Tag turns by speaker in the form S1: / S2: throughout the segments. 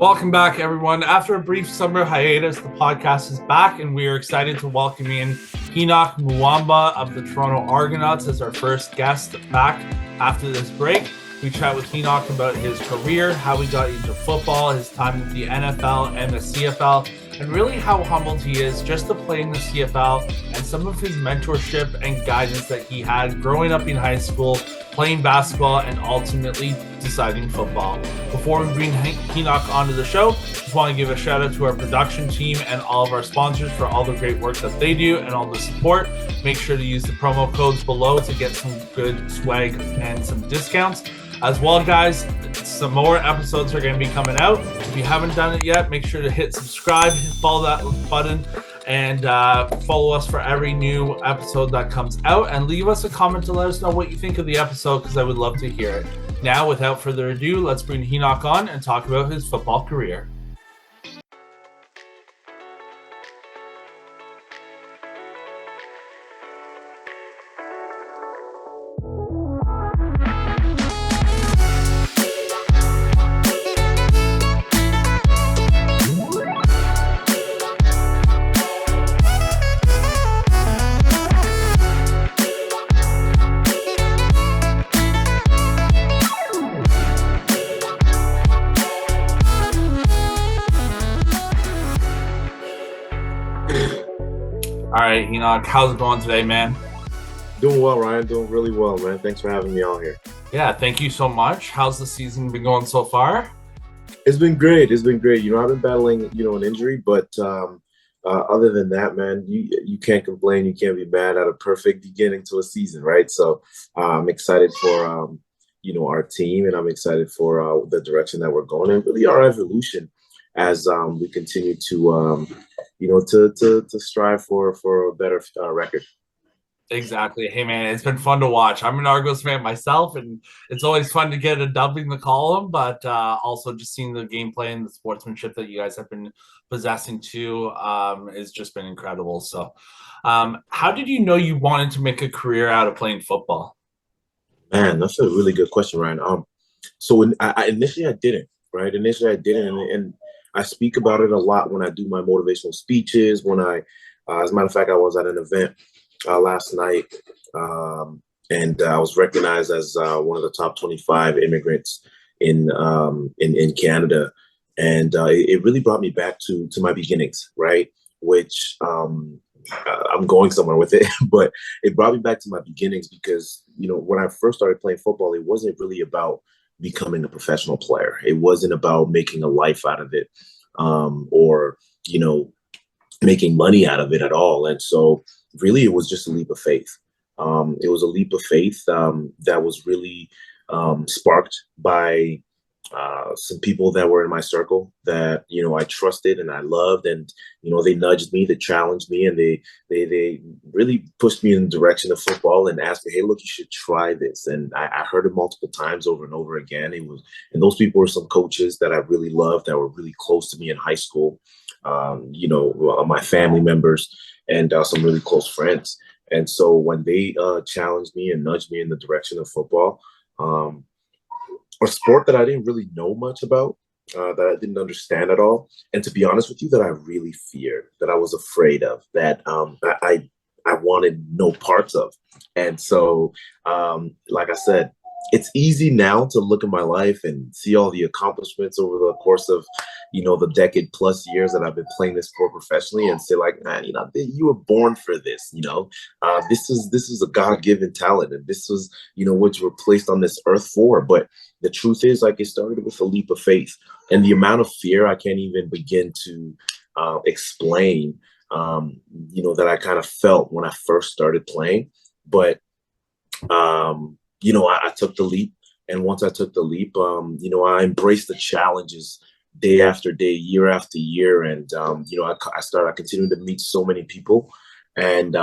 S1: Welcome back, everyone. After a brief summer hiatus, the podcast is back, and we are excited to welcome in Henoc Muamba of the Toronto Argonauts as our first guest back after this break. We chat with Henoc about his career, how he got into football, his time with the NFL and the CFL, and really how humbled he is just to play in the CFL and some of his mentorship and guidance that he had growing up in high school, playing basketball, and ultimately deciding football. Before we bring Henoc onto the show, just want to give a shout out to our production team and all of our sponsors for all the great work that they do and all the support. Make sure to use the promo codes below to get some good swag and some discounts. As well, guys, some more episodes are going to be coming out. If you haven't done it yet, make sure to hit subscribe, follow that button, and follow us for every new episode that comes out. And leave us a comment to let us know what you think of the episode, because I would love to hear it. Now, without further ado, let's bring Henoc on and talk about his football career. All right, Henoc, how's it going today, man?
S2: Doing well, Ryan. Doing really well, man. Thanks for having me on here.
S1: Yeah, thank you so much. How's the season been going so far?
S2: It's been great. It's been great. I've been battling, an injury, but other than that, man, you can't complain. You can't be mad at a perfect beginning to a season, right? So I'm excited for, our team, and I'm excited for the direction that we're going and really our evolution as we continue to, to strive for a better record.
S1: Exactly. Hey, man, it's been fun to watch. I'm an Argos fan myself, and it's always fun to get a dub in the column, but also just seeing the gameplay and the sportsmanship that you guys have been possessing too has just been incredible. So how did you know you wanted to make a career out of playing football?
S2: Man, that's a really good question, Ryan. Initially I didn't, right? Initially I didn't, and I speak about it a lot when I do my motivational speeches. When as a matter of fact, I was at an event last night, and I was recognized as one of the top 25 immigrants in Canada, and it really brought me back to my beginnings, right? Which I'm going somewhere with it, but it brought me back to my beginnings because when I first started playing football, it wasn't really about becoming a professional player. It wasn't about making a life out of it, or making money out of it at all. And so really it was just a leap of faith. It was a leap of faith that was really sparked by some people that were in my circle that I trusted and I loved, and they nudged me, they challenged me, and they really pushed me in the direction of football and asked me, hey, look, you should try this. And I heard it multiple times over and over again. And those people were some coaches that I really loved, that were really close to me in high school, my family members, and some really close friends. And so when they challenged me and nudged me in the direction of football, a sport that I didn't really know much about, that I didn't understand at all, and to be honest with you, that I really feared, that I was afraid of, that I wanted no parts of. And so, like I said, it's easy now to look at my life and see all the accomplishments over the course of, the decade plus years that I've been playing this sport professionally, and say like, man, you were born for this. This is a God-given talent, and this was, what you were placed on this earth for. But the truth is, like, it started with a leap of faith, and the amount of fear I can't even begin to explain, that I kind of felt when I first started playing. But I took the leap, and once I took the leap, I embraced the challenges day after day, year after year, and I continued to meet so many people, and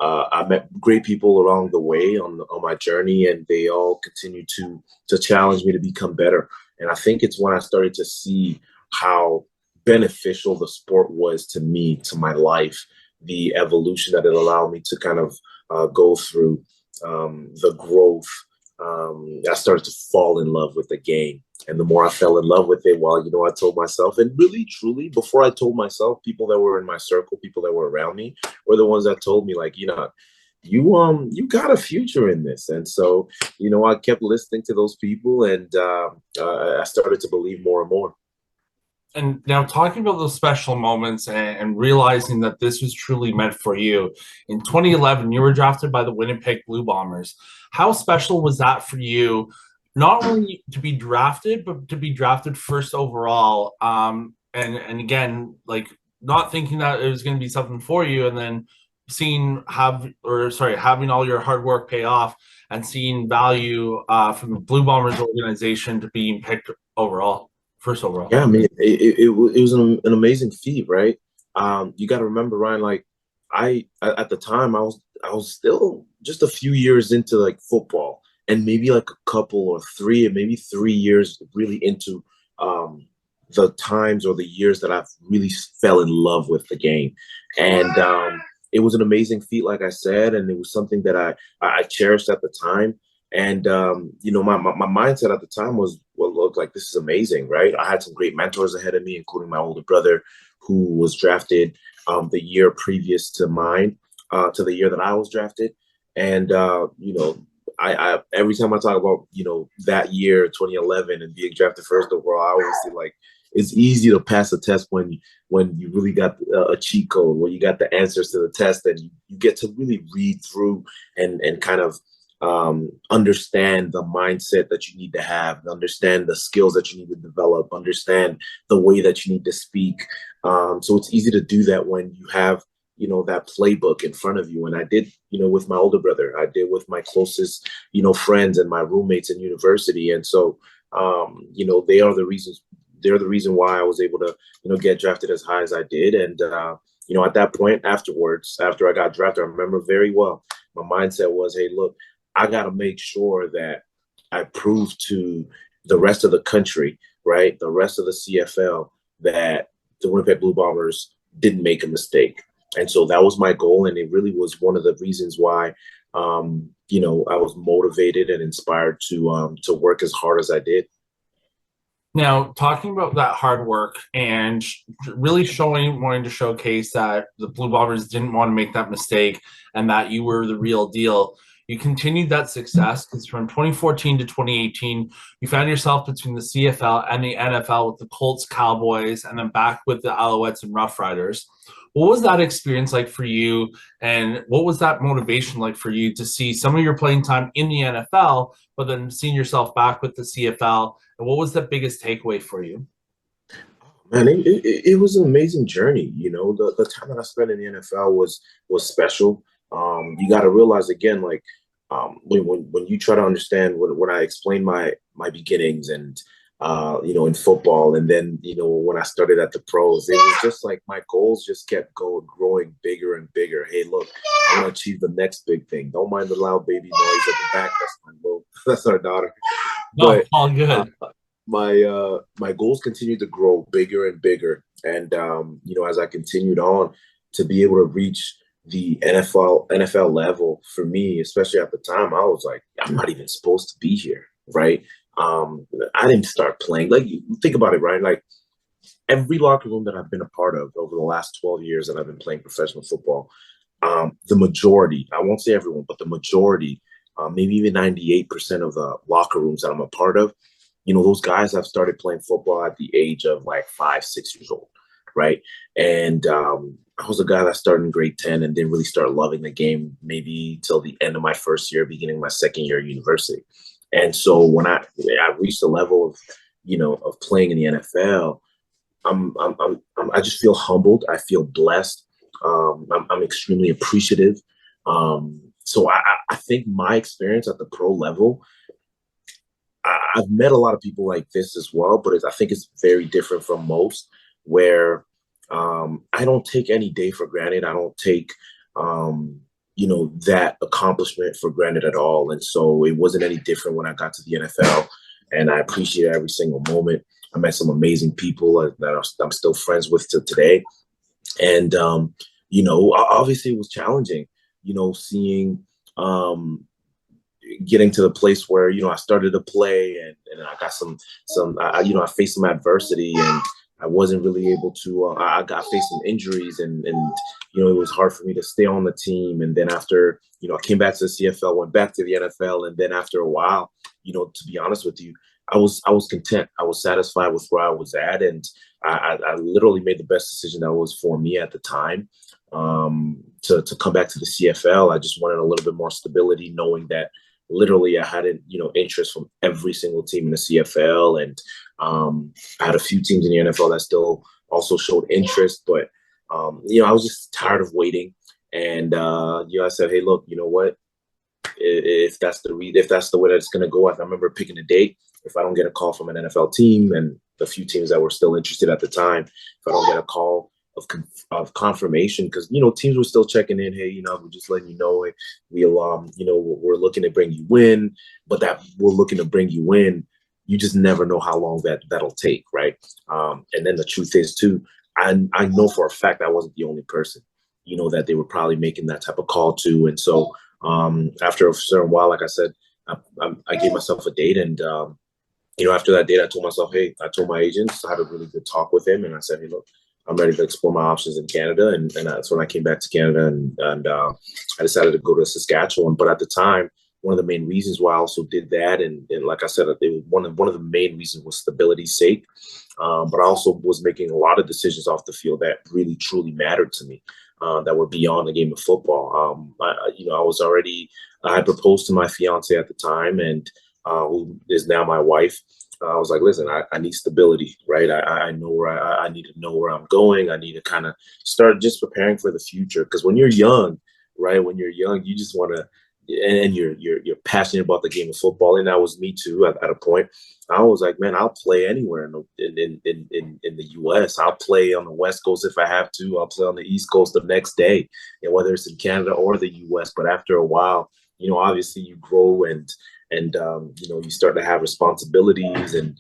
S2: I met great people along the way on my journey, and they all continue to challenge me to become better. And I think it's when I started to see how beneficial the sport was to me, to my life, the evolution that it allowed me to kind of go through, the growth. I started to fall in love with the game. And the more I fell in love with it, well, I told myself, and really, truly, before I told myself, people that were in my circle, people that were around me, were the ones that told me, like, you got a future in this. And so, I kept listening to those people, and I started to believe more and more.
S1: And now, talking about those special moments and realizing that this was truly meant for you, in 2011, you were drafted by the Winnipeg Blue Bombers. How special was that for you? Not only to be drafted, but to be drafted first overall. And again, like not thinking that it was going to be something for you, and then having all your hard work pay off, and seeing value from the Blue Bombers organization to being picked overall, first overall.
S2: Yeah, I mean, it was an amazing feat, right? You got to remember, Ryan, like at the time I was still just a few years into like football, and maybe like a couple or three, and maybe 3 years really into the times or the years that I've really fell in love with the game. And it was an amazing feat, like I said, and it was something that I cherished at the time. And my mindset at the time was, well, look, like this is amazing, right? I had some great mentors ahead of me, including my older brother, who was drafted the year previous to mine, to the year that I was drafted. And I every time I talk about that year, 2011, and being drafted first overall, I always say like it's easy to pass a test when you really got a cheat code, when you got the answers to the test, and you get to really read through and kind of understand the mindset that you need to have, understand the skills that you need to develop, understand the way that you need to speak. So it's easy to do that when you have, that playbook in front of you. And I did, with my older brother, I did with my closest, friends and my roommates in university. And so, they're the reason why I was able to, get drafted as high as I did. And, at that point afterwards, after I got drafted, I remember very well, my mindset was, hey, look, I got to make sure that I prove to the rest of the country, right, the rest of the CFL, that the Winnipeg Blue Bombers didn't make a mistake. And so that was my goal. And it really was one of the reasons why, I was motivated and inspired to work as hard as I did.
S1: Now, talking about that hard work and really wanting to showcase that the Blue Bombers didn't want to make that mistake and that you were the real deal, you continued that success because from 2014 to 2018, you found yourself between the CFL and the NFL with the Colts, Cowboys, and then back with the Alouettes and Rough Riders. What was that experience like for you? And what was that motivation like for you to see some of your playing time in the NFL, but then seeing yourself back with the CFL? And what was the biggest takeaway for you?
S2: Man, it was an amazing journey. The time that I spent in the NFL was special. You got to realize again, like when you try to understand when I explained my beginnings and in football, and then when I started at the pros, it was just like my goals just kept growing bigger and bigger. Hey, look, I want to achieve the next big thing. Don't mind the loud baby noise at the back. That's our daughter.
S1: No,
S2: But
S1: all good.
S2: my goals continued to grow bigger and bigger, and as I continued on, to be able to reach the NFL level, for me, especially at the time, I was like, I'm not even supposed to be here, right? I didn't start playing. Like, you think about it, right? Like, every locker room that I've been a part of over the last 12 years that I've been playing professional football, the majority, I won't say everyone, but the majority, maybe even 98% of the locker rooms that I'm a part of, those guys have started playing football at the age of like 5, 6 years old, right? And I was a guy that started in grade 10 and didn't really start loving the game maybe till the end of my first year, beginning my second year at university. And so when I reached the level of playing in the NFL, I just feel humbled. I feel blessed. I'm extremely appreciative. So I think my experience at the pro level, I've met a lot of people like this as well, but I think it's very different from most, where I don't take any day for granted. I don't take, that accomplishment for granted at all. And so it wasn't any different when I got to the NFL, and I appreciate every single moment. I met some amazing people that I'm still friends with to today. And, obviously it was challenging, seeing, getting to the place where, I started to play and I got I faced some adversity and I wasn't really able to, I faced some injuries and it was hard for me to stay on the team. And then after, I came back to the CFL, went back to the NFL. And then after a while, to be honest with you, I was content. I was satisfied with where I was at. And I literally made the best decision that was for me at the time. To come back to the CFL, I just wanted a little bit more stability, knowing that literally I had, interest from every single team in the CFL. And I had a few teams in the NFL that still also showed interest, but I was just tired of waiting. And I said, hey, look, you know what? If that's the way that it's going to go, I remember picking a date. If I don't get a call from an NFL team and the few teams that were still interested at the time, if I don't get a call of confirmation, because teams were still checking in. Hey, we're just letting you know, we're looking to bring you in, but that we're looking to bring you in, you just never know how long that'll take, right? And then the truth is too, I know for a fact I wasn't the only person, that they were probably making that type of call to, and so after a certain while, like I said, I gave myself a date, and after that date, I told myself, hey, I told my agents, I had a really good talk with him, and I said, hey, look, I'm ready to explore my options in Canada. And that's when I came back to Canada and I decided to go to Saskatchewan. But at the time, one of the main reasons why I also did that, and like I said, one of the main reasons was stability's sake. But I also was making a lot of decisions off the field that really, truly mattered to me, that were beyond the game of football. I had proposed to my fiance at the time, and who is now my wife. I was like, listen, I need stability, right? I know where I need to know where I'm going. I need to kind of start just preparing for the future. Because when you're young, right? When you're young, you just want to, and you're passionate about the game of football. And that was me too. At a point, I was like, man, I'll play anywhere in the U.S. I'll play on the West Coast if I have to. I'll play on the East Coast the next day, and whether it's in Canada or the U.S. But after a while, obviously you grow and you start to have responsibilities, and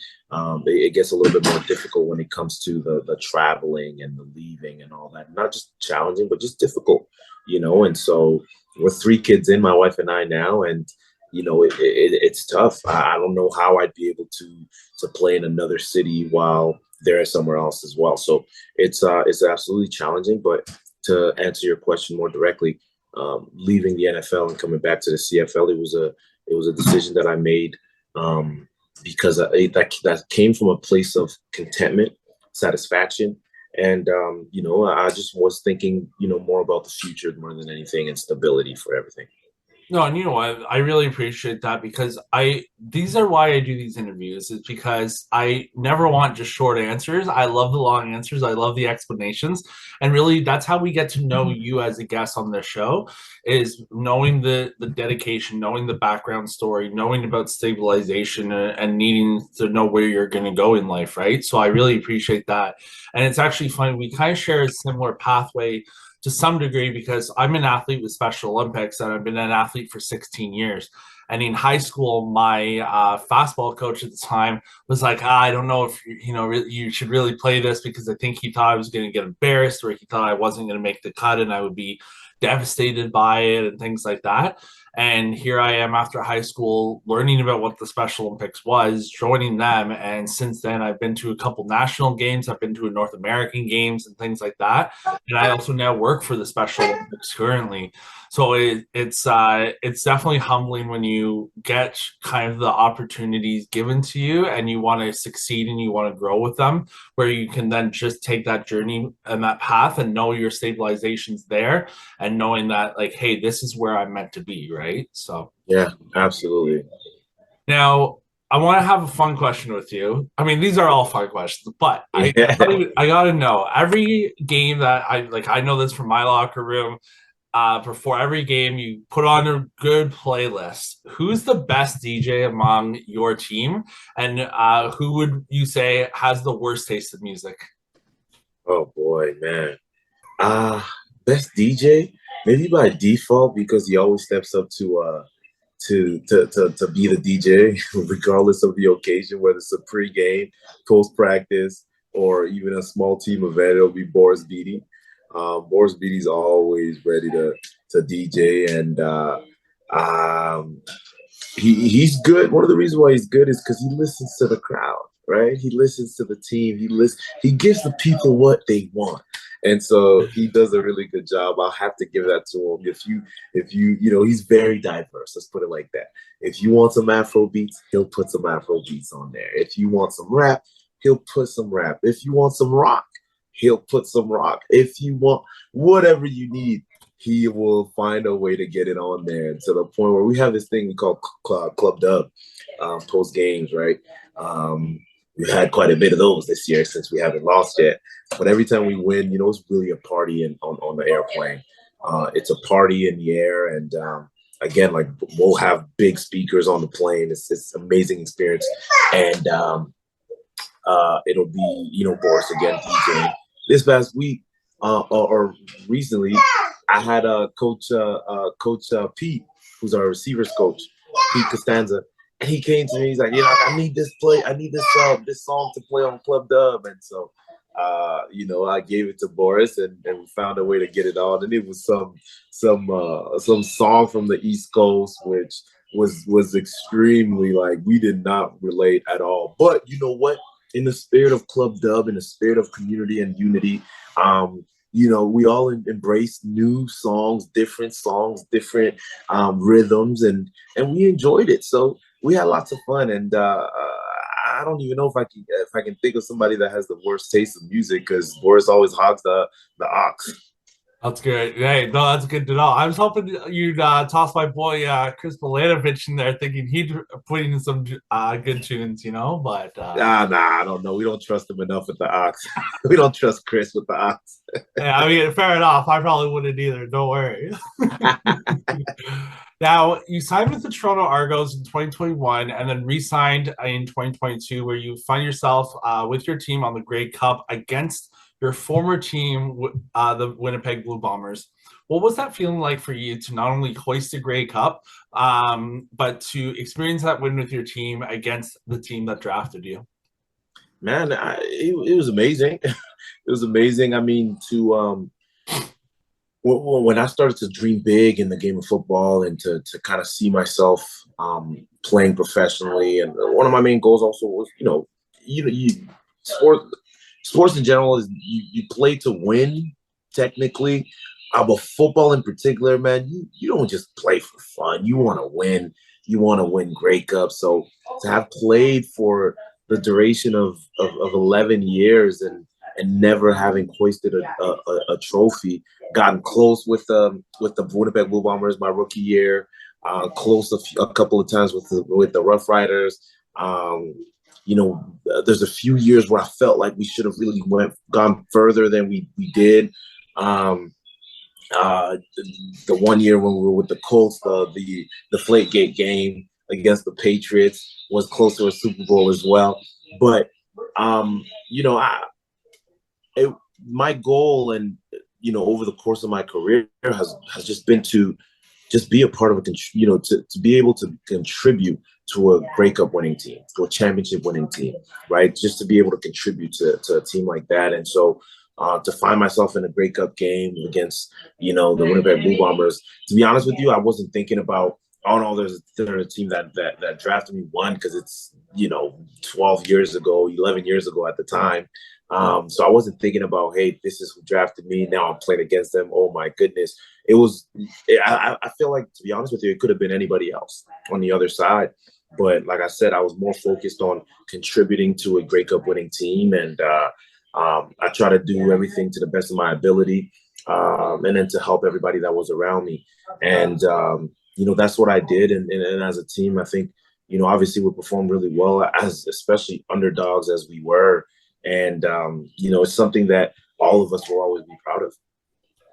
S2: it gets a little bit more difficult when it comes to the traveling and the leaving and all that. Not just challenging, but just difficult, and so we're 3 kids in, my wife and I now, and it's tough. I don't know how I'd be able to play in another city while they're somewhere else as well. So it's absolutely challenging. But to answer your question more directly, leaving the NFL and coming back to the CFL, it was a decision that I made because that came from a place of contentment, satisfaction, and I just was thinking more about the future more than anything, and stability for everything.
S1: No, and you know what? I really appreciate that, because these are why I do these interviews, is because I never want just short answers. I love the long answers. I love the explanations. And really, that's how we get to know you as a guest on this show, is knowing the dedication, knowing the background story, knowing about stabilization, and needing to know where you're going to go in life, right? So I really appreciate that. And it's actually funny. We kind of share a similar pathway to some degree, because I'm an athlete with Special Olympics, and I've been an athlete for 16 years. And in high school, my fastball coach at the time was like, I don't know if you should really play this, because I think he thought I was going to get embarrassed, or he thought I wasn't going to make the cut and I would be devastated by it and things like that. And here I am after high school, learning about what the Special Olympics was, joining them. And since then, I've been to a couple national games. I've been to a North American games and things like that. And I also now work for the Special Olympics currently. So it's definitely humbling when you get kind of the opportunities given to you and you want to succeed and you want to grow with them, where you can then just take that journey and that path and know your stabilization's there, and knowing that, like, hey, this is where I'm meant to be, right? So
S2: yeah, absolutely.
S1: Now, I want to have a fun question with you. I mean, these are all fun questions, but I gotta know, every game that I know this from my locker room. Before every game, you put on a good playlist. Who's the best DJ among your team, and who would you say has the worst taste in music?
S2: Oh boy, man. Best DJ, maybe by default, because he always steps up to be the DJ, regardless of the occasion, whether it's a pre-game, post-practice, or even a small team event. It'll be Boris Beatty. Boris Beatty's always ready to DJ, and he's good. One of the reasons why he's good is because he listens to the crowd, right? He listens to the team. He gives the people what they want. And so he does a really good job. I'll have to give that to him. He's very diverse. Let's put it like that. If you want some Afro beats, he'll put some Afro beats on there. If you want some rap, he'll put some rap. If you want some rock, he'll put some rock. If you want whatever you need, he will find a way to get it on there, to the point where we have this thing we call Club Dub post games, right? We've had quite a bit of those this year since we haven't lost yet. But every time we win, it's really a party on the airplane. It's a party in the air, and again, like we'll have big speakers on the plane. It's an amazing experience, and it'll be Boris again DJing. This past week or recently, I had Coach Pete, who's our receivers coach, Pete Costanza, and he came to me. He's like, I need this song to play on Club Dub, and so I gave it to Boris, and we found a way to get it on, and it was some song from the East Coast, which was extremely, like, we did not relate at all. But you know what? In the spirit of Club Dub, in the spirit of community and unity, we all embrace new songs, different rhythms, and we enjoyed it. So we had lots of fun, and I don't even know if I can think of somebody that has the worst taste of music, because Boris always hogs the ox.
S1: That's good. Hey, no, that's good to know. I was hoping you'd toss my boy Chris Milanovich in there, thinking he'd put in some good tunes, but
S2: nah, I don't know. We don't trust him enough with the ox. We don't trust Chris with the ox.
S1: Yeah, I mean, fair enough. I probably wouldn't either. Don't worry. Now, you signed with the Toronto Argos in 2021 and then re-signed in 2022, where you find yourself with your team on the Grey Cup against your former team, the Winnipeg Blue Bombers. What was that feeling like for you to not only hoist the Grey Cup, but to experience that win with your team against the team that drafted you?
S2: Man, it was amazing. It was amazing. I mean, when I started to dream big in the game of football, and to kind of see myself playing professionally, and one of my main goals also was, sports in general is you play to win, technically, but football in particular, man, you don't just play for fun. You want to win. You want to win Grey Cup. So to have played for the duration of 11 years and never having hoisted a trophy, gotten close with the Winnipeg Blue Bombers my rookie year, close a couple of times with the Rough Riders. There's a few years where I felt like we should have really gone further than we did. The one year when we were with the Colts, the Deflategate game against the Patriots was close to a Super Bowl as well. But my goal, and over the course of my career, has just been to just be a part of to be able to contribute to a Grey Cup winning team, to a championship winning team, right? Just to be able to contribute to a team like that. And so to find myself in a Grey Cup game against, the Winnipeg Blue Bombers, to be honest with you, I wasn't thinking about, oh no, there's a team that drafted me, one, because it's 12 years ago, 11 years ago at the time. So I wasn't thinking about, hey, this is who drafted me, now I'm playing against them. Oh my goodness. I feel like, to be honest with you, it could have been anybody else on the other side. But like I said, I was more focused on contributing to a Grey Cup winning team, and I try to do everything to the best of my ability, and then to help everybody that was around me. And that's what I did. And as a team, I think obviously we performed really well, as especially underdogs as we were. And it's something that all of us will always be proud of.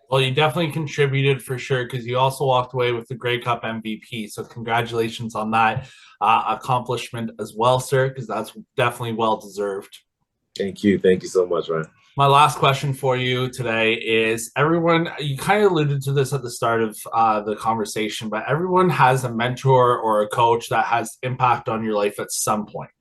S1: Well, you definitely contributed for sure, because you also walked away with the Grey Cup MVP. So congratulations on that accomplishment as well, sir, because that's definitely well deserved.
S2: Thank you so much, Ryan.
S1: My last question for you today is, everyone, you kind of alluded to this at the start of the conversation, but everyone has a mentor or a coach that has impact on your life at some point.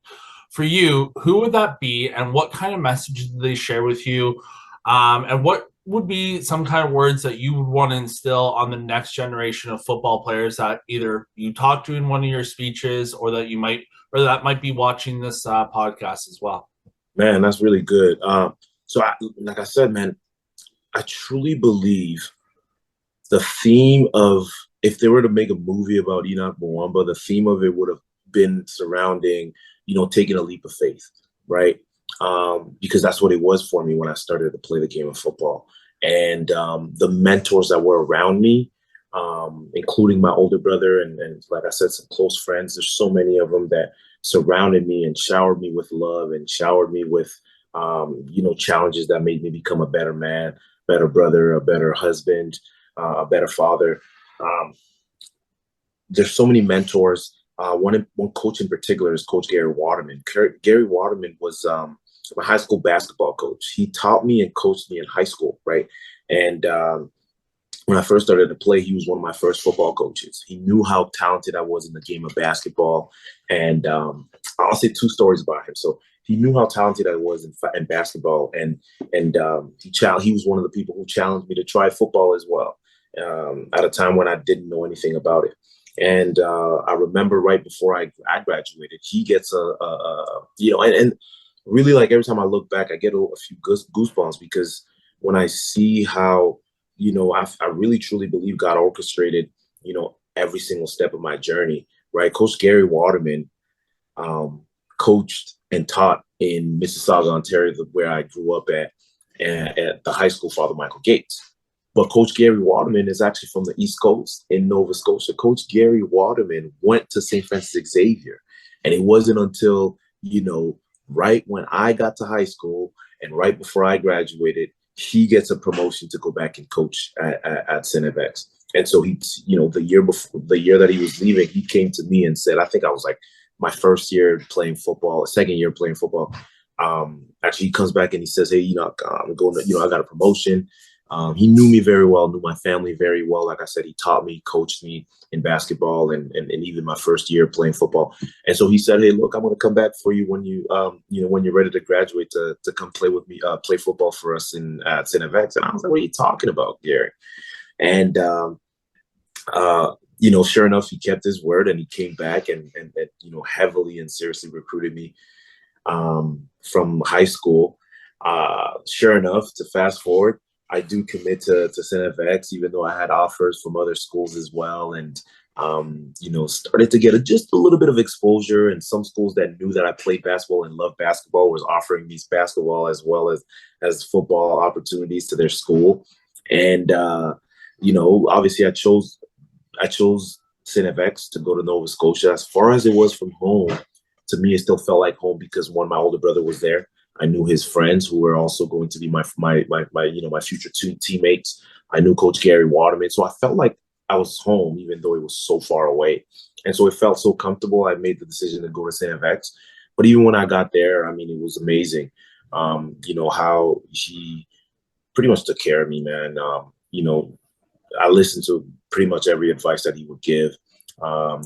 S1: For you, who would that be, and what kind of messages do they share with you? And what would be some kind of words that you would want to instill on the next generation of football players that either you talk to in one of your speeches or that might be watching this podcast as well?
S2: Man, that's really good. Like I said, man, I truly believe the theme of, if they were to make a movie about Henoc Muamba, the theme of it would have been surrounding, taking a leap of faith, right? Because that's what it was for me when I started to play the game of football. And the mentors that were around me, including my older brother and like I said, some close friends. There's so many of them that surrounded me and showered me with love and showered me with, challenges that made me become a better man, better brother, a better husband, a better father. There's so many mentors. One coach in particular is Coach Gary Waterman. Gary Waterman was my high school basketball coach. He taught me and coached me in high school, right? And when I first started to play, he was one of my first football coaches. He knew how talented I was in the game of basketball. And I'll say two stories about him. So he knew how talented I was in basketball, and he was one of the people who challenged me to try football as well, at a time when I didn't know anything about it. And I remember right before I graduated, he gets and really, like, every time I look back, I get a few goosebumps, because when I see how, I really truly believe God orchestrated, every single step of my journey, right? Coach Gary Waterman coached and taught in Mississauga, Ontario, where I grew up at the high school Father Michael Gates. But Coach Gary Waterman is actually from the East Coast in Nova Scotia. Coach Gary Waterman went to St. Francis Xavier. And it wasn't until, right when I got to high school and right before I graduated, he gets a promotion to go back and coach at St. FX. And so he, the year that he was leaving, he came to me and said, I think I was like my first year playing football, second year playing football. Actually, he comes back and he says, hey, I'm going to, I got a promotion. He knew me very well, knew my family very well. Like I said, he taught me, coached me in basketball and even my first year playing football. And so he said, hey, look, I'm going to come back for you when when you're ready to graduate to come play with me, play football for us at St. FX. And I was like, what are you talking about, Gary? And, sure enough, he kept his word and he came back and heavily and seriously recruited me from high school. Sure enough, to fast forward, I do commit to St. FX, even though I had offers from other schools as well. And, started to get just a little bit of exposure. And some schools that knew that I played basketball and loved basketball was offering me basketball as well as football opportunities to their school. And, obviously I chose St. FX to go to Nova Scotia. As far as it was from home, to me, it still felt like home because, one, my older brother was there. I knew his friends who were also going to be my future teammates. I knew Coach Gary Waterman. So I felt like I was home, even though it was so far away. And so it felt so comfortable. I made the decision to go to St. FX. But even when I got there, I mean, it was amazing. How he pretty much took care of me, man. I listened to pretty much every advice that he would give.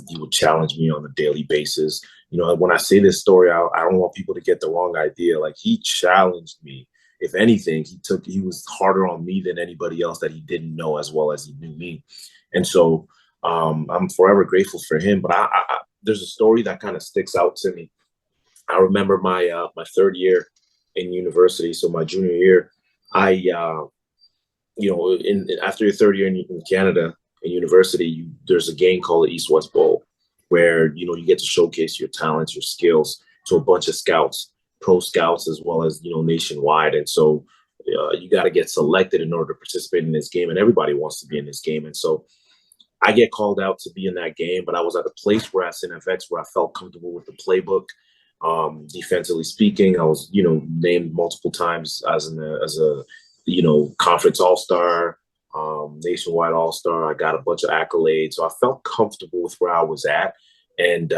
S2: He would challenge me on a daily basis. When I say this story, I don't want people to get the wrong idea. Like, he challenged me. If anything, he was harder on me than anybody else that he didn't know as well as he knew me. And so I'm forever grateful for him. But there's a story that kind of sticks out to me. I remember my third year in university. So my junior year, after your third year in Canada, in university, there's a game called the East-West Bowl, where you get to showcase your talents, your skills to a bunch of scouts, pro scouts, as well as nationwide. And so you got to get selected in order to participate in this game, and everybody wants to be in this game. And so I get called out to be in that game, but I was at a place where at St. FX where I felt comfortable with the playbook. Defensively speaking, I was named multiple times as a conference all-star. Nationwide all-star. I got a bunch of accolades, so I felt comfortable with where I was at. And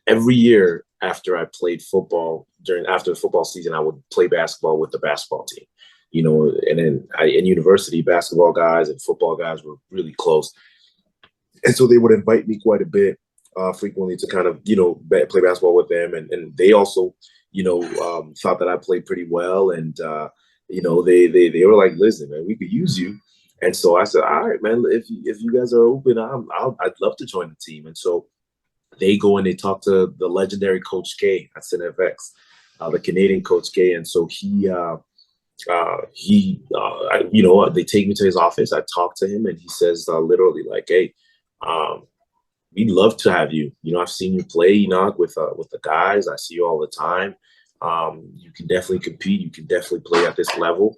S2: every year after I played football, after the football season, I would play basketball with the basketball team. And then in university, basketball guys and football guys were really close, and so they would invite me quite a bit, frequently, to kind of play basketball with them, and they also thought that I played pretty well, and they were like, listen, man, we could use you. And so I said, all right, man, if you guys are open, I'd love to join the team. And so they go and they talk to the legendary Coach K at CineFX, the Canadian Coach K. And so they take me to his office. I talk to him, and he says literally like, hey, um, we'd love to have you. I've seen you play, with the guys. I see you all the time. You can definitely compete. You can definitely play at this level.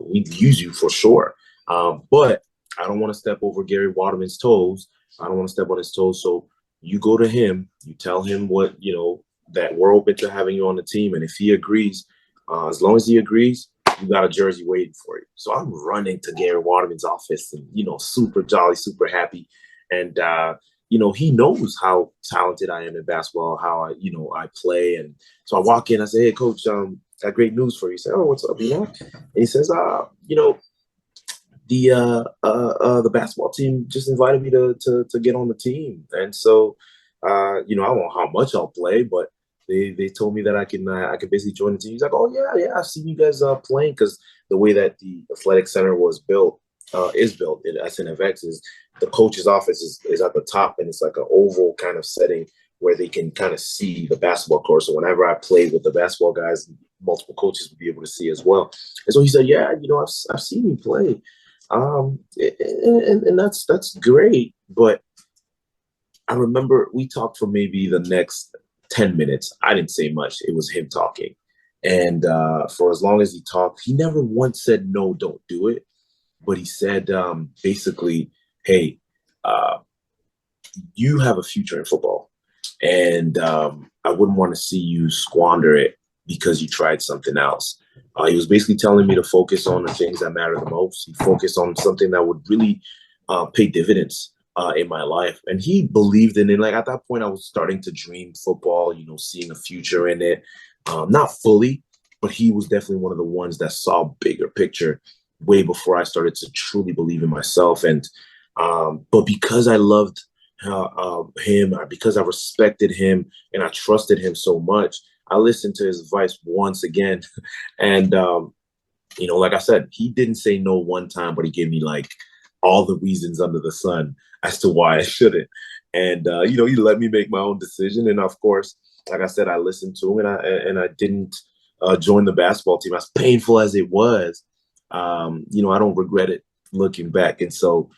S2: We'd use you for sure. But I don't want to step over Gary Waterman's toes. I don't want to step on his toes. So you go to him, you tell him that we're open to having you on the team. And if he agrees, as long as he agrees, you got a jersey waiting for you. So I'm running to Gary Waterman's office and, super jolly, super happy. And, he knows how talented I am in basketball, how I play. And so I walk in, I say, hey, coach, got great news for you. He said, oh, what's up, And he says, the basketball team just invited me to get on the team. And so, I don't know how much I'll play, but they told me that I can basically join the team. He's like, oh yeah, I've seen you guys playing, because the way that the athletic center is built in SNFX is the coach's office is at the top, and it's like an oval kind of setting where they can kind of see the basketball court. So whenever I play with the basketball guys, multiple coaches will be able to see as well. And so he said, yeah, I've seen you play. And that's great. But I remember we talked for maybe the next 10 minutes. I didn't say much. It was him talking. And for as long as he talked, he never once said, no, don't do it. But he said, basically, hey, you have a future in football. And I wouldn't want to see you squander it because you tried something else. He was basically telling me to focus on the things that matter the most. He focused on something that would really pay dividends in my life. And he believed in it. Like at that point, I was starting to dream football, seeing a future in it. Not fully, but he was definitely one of the ones that saw a bigger picture way before I started to truly believe in myself. And but because I loved him, because I respected him and I trusted him so much, I listened to his advice once again. And, like I said, he didn't say no one time, but he gave me like all the reasons under the sun as to why I shouldn't. And, he let me make my own decision. And of course, like I said, I listened to him, and I didn't join the basketball team. As painful as it was, I don't regret it looking back. And so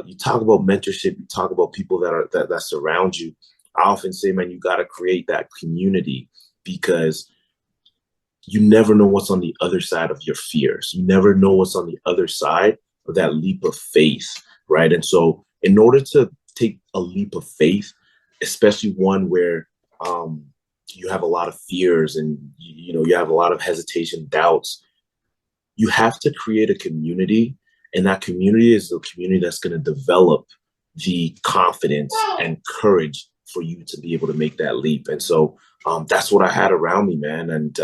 S2: you talk about mentorship, you talk about people that surround you. I often say, man, you got to create that community, because you never know what's on the other side of your fears. You never know what's on the other side of that leap of faith, right? And so in order to take a leap of faith, especially one where you have a lot of fears and you have a lot of hesitation, doubts, you have to create a community. And that community is the community that's going to develop the confidence and courage for you to be able to make that leap. And so that's what I had around me, man. And,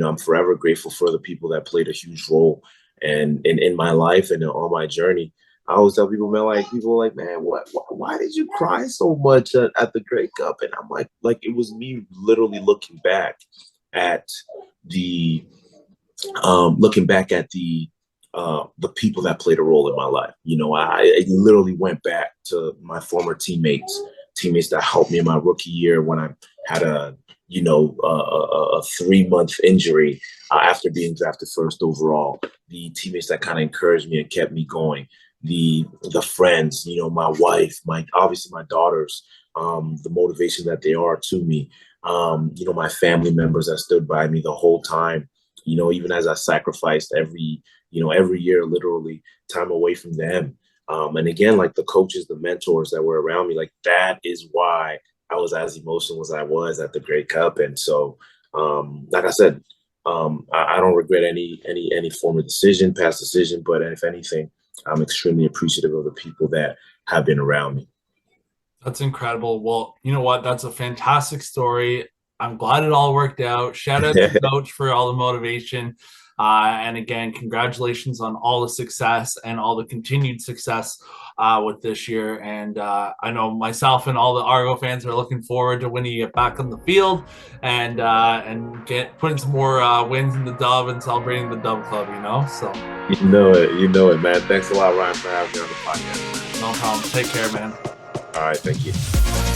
S2: I'm forever grateful for the people that played a huge role in my life and on my journey. I always tell people, man, people are like, man, why did you cry so much at the Grey Cup? And I'm like, it was me literally looking back at the people that played a role in my life. I literally went back to my former teammates that helped me in my rookie year when I had a 3-month injury after being drafted first overall. The teammates that kind of encouraged me and kept me going. The friends, my wife, obviously my daughters, the motivation that they are to me. My family members that stood by me the whole time. Even as I sacrificed every year, literally time away from them. And again, like the coaches, the mentors that were around me, like that is why I was as emotional as I was at the Grey Cup. And so, like I said, I don't regret any former decision, past decision, but if anything, I'm extremely appreciative of the people that have been around me.
S1: That's incredible. Well, you know what? That's a fantastic story. I'm glad it all worked out. Shout out to Coach for all the motivation. And again, congratulations on all the success and all the continued success with this year. And I know myself and all the Argo fans are looking forward to when you get back on the field and get putting some more wins in the Dub and celebrating the Dub Club. So
S2: You know it, man. Thanks a lot, Ryan, for having me on the podcast.
S1: no problem. Take care, man.
S2: All right, thank you.